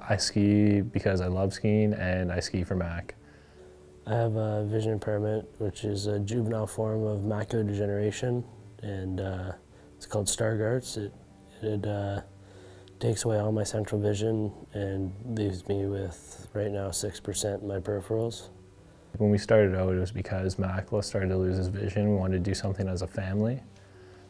I ski because I love skiing and I ski for Mac. I have a vision impairment, which is a juvenile form of macular degeneration, and it's called Stargardt's. It takes away all my central vision and leaves me with, right now, 6% in my peripherals. When we started out, it was because Mac started to lose his vision. We wanted to do something as a family.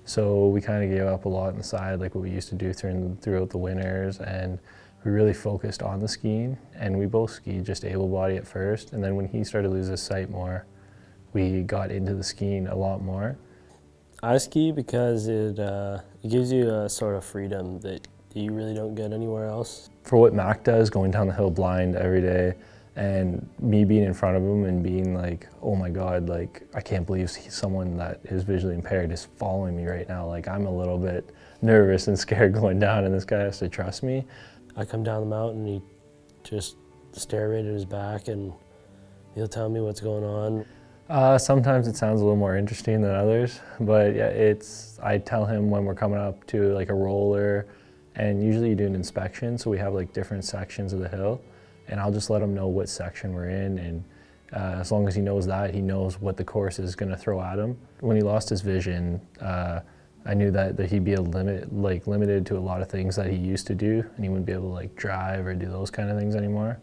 So we kind of gave up a lot on the side, like what we used to do throughout the winters, and we really focused on the skiing. And we both skied just able body at first, and then when he started to lose his sight more, we got into the skiing a lot more. I ski because it gives you a sort of freedom that you really don't get anywhere else. For what Mac does, going down the hill blind every day, and me being in front of him and being like, oh my God, like, I can't believe someone that is visually impaired is following me right now. Like, I'm a little bit nervous and scared going down, and this guy has to trust me. I come down the mountain, he just stare right at his back, and he'll tell me what's going on. Sometimes it sounds a little more interesting than others, but yeah, I tell him when we're coming up to like a roller, and usually you do an inspection, so we have like different sections of the hill, and I'll just let him know what section we're in, and as long as he knows that, he knows what the course is going to throw at him. When he lost his vision, I knew that he'd be limited to a lot of things that he used to do, and he wouldn't be able to like drive or do those kind of things anymore.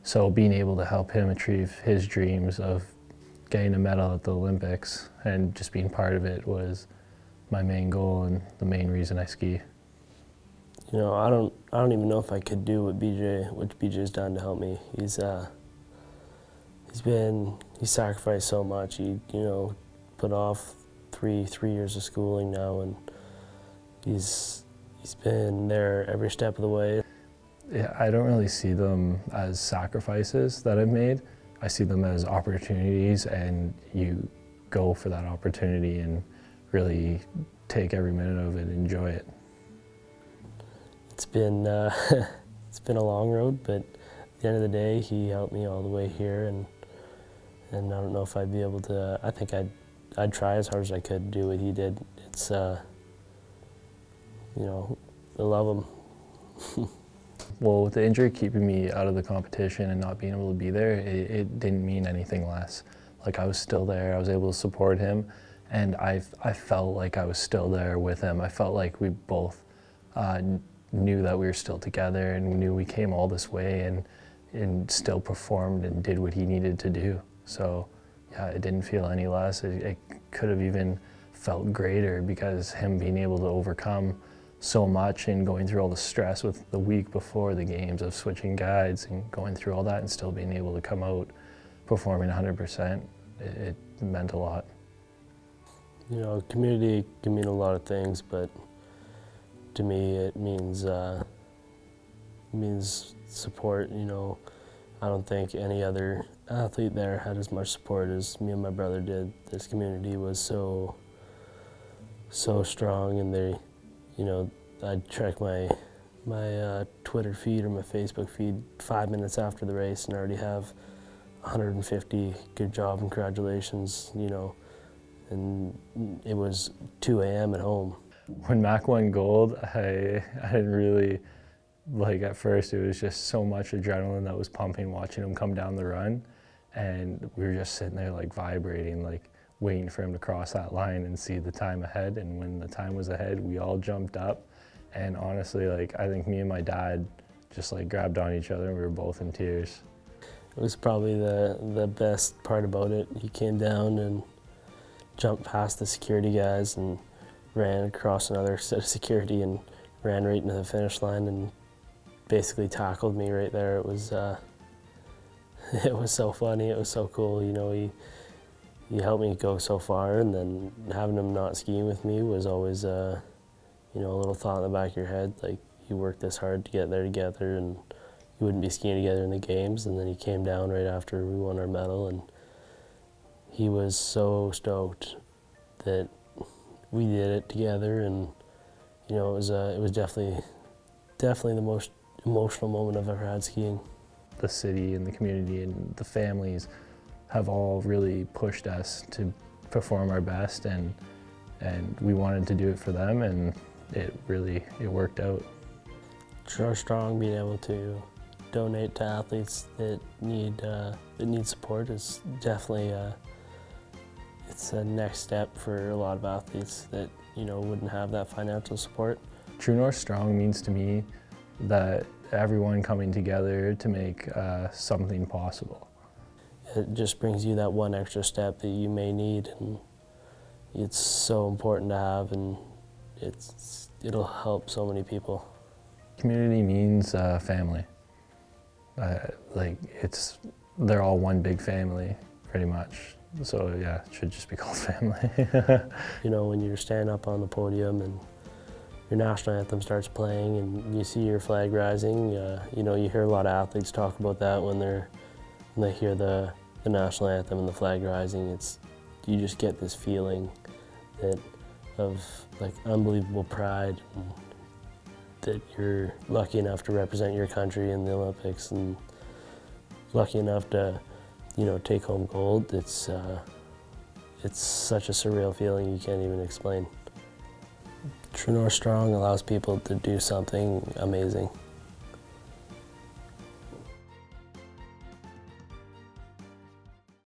So being able to help him achieve his dreams of getting a medal at the Olympics and just being part of it was my main goal and the main reason I ski. You know, I don't even know if I could do what BJ's done to help me. He's sacrificed so much. He, you know, put off three years of schooling now, and he's been there every step of the way. Yeah, I don't really see them as sacrifices that I've made. I see them as opportunities, and you go for that opportunity and really take every minute of it, enjoy it. It's been it's been a long road, but at the end of the day, he helped me all the way here, and I don't know if I'd be able to. I think I'd try as hard as I could to do what he did. It's you know, I love him. Well, with the injury keeping me out of the competition and not being able to be there, it didn't mean anything less. Like, I was still there, I was able to support him, and I felt like I was still there with him. I felt like we both knew that we were still together, and we knew we came all this way and still performed and did what he needed to do. So yeah, it didn't feel any less. It could have even felt greater, because him being able to overcome so much and going through all the stress with the week before the games of switching guides and going through all that and still being able to come out performing 100%, it meant a lot. You know, community can mean a lot of things, but to me it means support. You know, I don't think any other athlete there had as much support as me and my brother did. This community was so strong, and they, you know, I'd check my Twitter feed or my Facebook feed 5 minutes after the race and already have 150 good job, congratulations, you know, and it was 2 a.m. at home. When Mac won gold, I didn't really, like, at first it was just so much adrenaline that was pumping watching him come down the run, and we were just sitting there like vibrating, like waiting for him to cross that line and see the time ahead. And when the time was ahead, we all jumped up, and honestly, like, I think me and my dad just like grabbed on each other and we were both in tears. It was probably the best part about it. He came down and jumped past the security guys and ran across another set of security and ran right into the finish line and basically tackled me right there. It was so funny. It was so cool. You know, he helped me go so far, and then having him not skiing with me was always you know, a little thought in the back of your head, like, you worked this hard to get there together, and you wouldn't be skiing together in the games. And then he came down right after we won our medal, and he was so stoked that we did it together. And you know, it was definitely the most emotional moment I've ever had skiing. The city and the community and the families have all really pushed us to perform our best, and we wanted to do it for them, and it worked out. So strong, being able to donate to athletes that need support is definitely it's a next step for a lot of athletes that wouldn't have that financial support. True North Strong means to me that everyone coming together to make something possible. It just brings you that one extra step that you may need, and it's so important to have, and it'll help so many people. Community means family. They're all one big family, pretty much. So yeah, it should just be called family. When you're standing up on the podium and your national anthem starts playing and you see your flag rising, you hear a lot of athletes talk about that when they hear the national anthem and the flag rising. You just get this feeling of unbelievable pride, and that you're lucky enough to represent your country in the Olympics and lucky enough to take home gold. It's such a surreal feeling you can't even explain. True North Strong allows people to do something amazing.